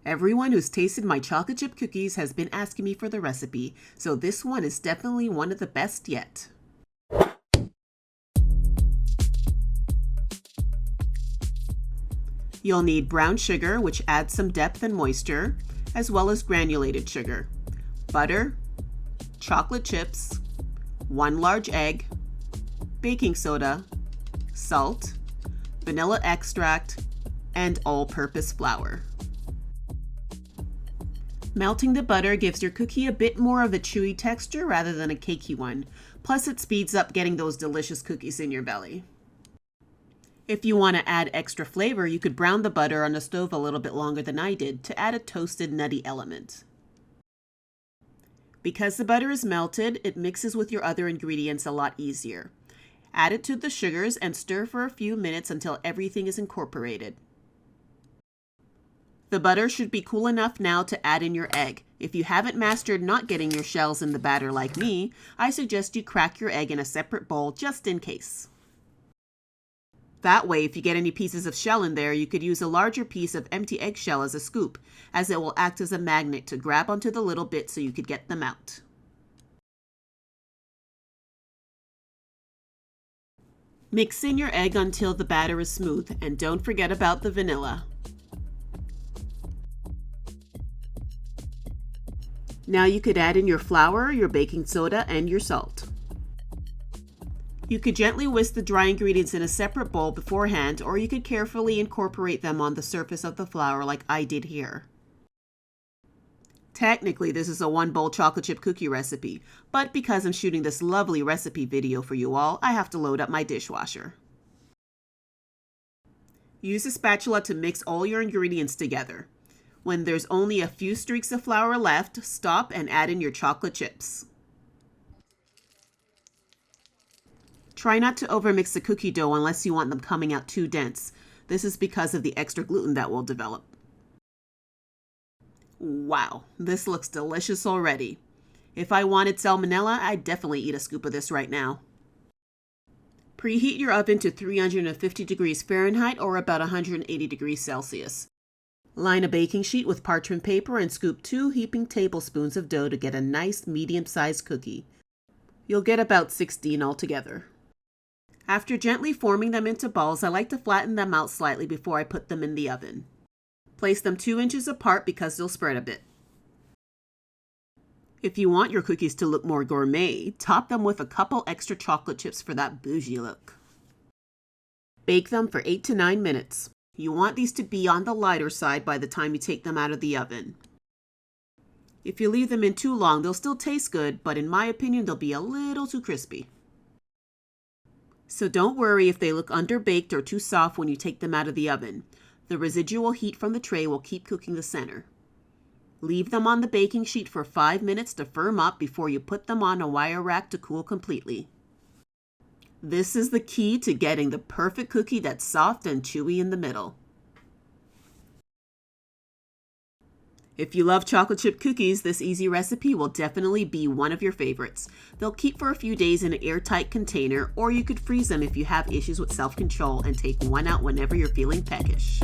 Everyone who's tasted my chocolate chip cookies has been asking me for the recipe, so this one is definitely one of the best yet. You'll need brown sugar, which adds some depth and moisture, as well as granulated sugar, butter, chocolate chips, 1 large egg, baking soda, salt, vanilla extract, and all-purpose flour. Melting the butter gives your cookie a bit more of a chewy texture rather than a cakey one, plus it speeds up getting those delicious cookies in your belly. If you want to add extra flavor, you could brown the butter on the stove a little bit longer than I did to add a toasted nutty element. Because the butter is melted, it mixes with your other ingredients a lot easier. Add it to the sugars and stir for a few minutes until everything is incorporated. The butter should be cool enough now to add in your egg. If you haven't mastered not getting your shells in the batter like me, I suggest you crack your egg in a separate bowl just in case. That way, if you get any pieces of shell in there, you could use a larger piece of empty eggshell as a scoop, as it will act as a magnet to grab onto the little bits so you could get them out. Mix in your egg until the batter is smooth, and don't forget about the vanilla. Now you could add in your flour, your baking soda, and your salt. You could gently whisk the dry ingredients in a separate bowl beforehand, or you could carefully incorporate them on the surface of the flour like I did here. Technically, this is a 1-bowl chocolate chip cookie recipe, but because I'm shooting this lovely recipe video for you all, I have to load up my dishwasher. Use a spatula to mix all your ingredients together. When there's only a few streaks of flour left, stop and add in your chocolate chips. Try not to overmix the cookie dough unless you want them coming out too dense. This is because of the extra gluten that will develop. Wow, this looks delicious already. If I wanted salmonella, I'd definitely eat a scoop of this right now. Preheat your oven to 350 degrees Fahrenheit or about 180 degrees Celsius. Line a baking sheet with parchment paper and scoop 2 heaping tablespoons of dough to get a nice medium-sized cookie. You'll get about 16 altogether. After gently forming them into balls, I like to flatten them out slightly before I put them in the oven. Place them 2 inches apart because they'll spread a bit. If you want your cookies to look more gourmet, top them with a couple extra chocolate chips for that bougie look. Bake them for 8 to 9 minutes. You want these to be on the lighter side by the time you take them out of the oven. If you leave them in too long, they'll still taste good, but in my opinion, they'll be a little too crispy. So don't worry if they look underbaked or too soft when you take them out of the oven. The residual heat from the tray will keep cooking the center. Leave them on the baking sheet for 5 minutes to firm up before you put them on a wire rack to cool completely. This is the key to getting the perfect cookie that's soft and chewy in the middle. If you love chocolate chip cookies, this easy recipe will definitely be one of your favorites. They'll keep for a few days in an airtight container, or you could freeze them if you have issues with self-control and take one out whenever you're feeling peckish.